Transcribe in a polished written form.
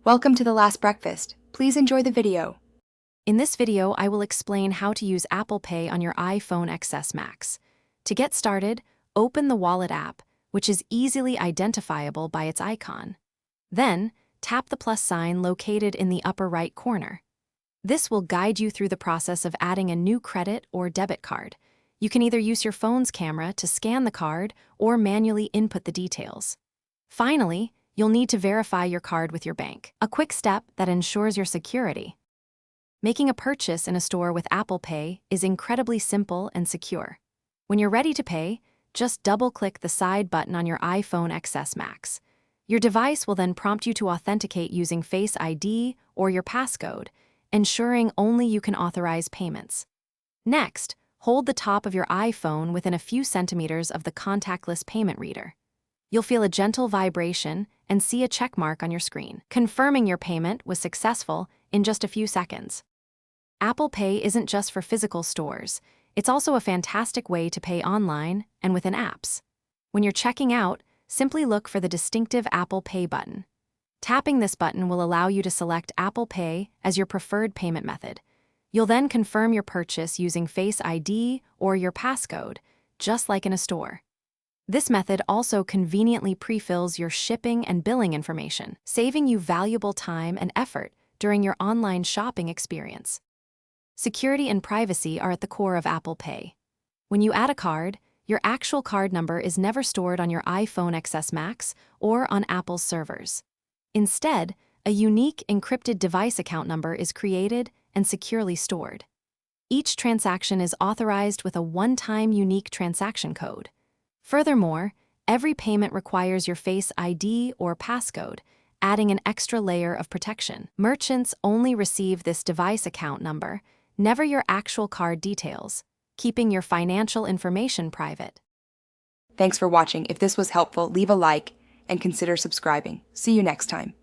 Welcome to The Last Breakfast. Please enjoy the video. In this video, I will explain how to use Apple Pay on your iPhone XS Max. To get started, open the Wallet app, which is easily identifiable by its icon. Then, tap the plus sign located in the upper right corner. This will guide you through the process of adding a new credit or debit card. You can either use your phone's camera to scan the card or manually input the details. Finally, you'll need to verify your card with your bank, a quick step that ensures your security. Making a purchase in a store with Apple Pay is incredibly simple and secure. When you're ready to pay, just double-click the side button on your iPhone XS Max. Your device will then prompt you to authenticate using Face ID or your passcode, ensuring only you can authorize payments. Next, hold the top of your iPhone within a few centimeters of the contactless payment reader. You'll feel a gentle vibration and see a check mark on your screen, confirming your payment was successful in just a few seconds. Apple Pay isn't just for physical stores, it's also a fantastic way to pay online and within apps. When you're checking out, simply look for the distinctive Apple Pay button. Tapping this button will allow you to select Apple Pay as your preferred payment method. You'll then confirm your purchase using Face ID or your passcode, just like in a store. This method also conveniently pre-fills your shipping and billing information, saving you valuable time and effort during your online shopping experience. Security and privacy are at the core of Apple Pay. When you add a card, your actual card number is never stored on your iPhone XS Max or on Apple's servers. Instead, a unique encrypted device account number is created and securely stored. Each transaction is authorized with a one-time unique transaction code. Furthermore, every payment requires your Face ID or passcode, adding an extra layer of protection. Merchants only receive this device account number, never your actual card details, keeping your financial information private. Thanks for watching. If this was helpful, leave a like and consider subscribing. See you next time.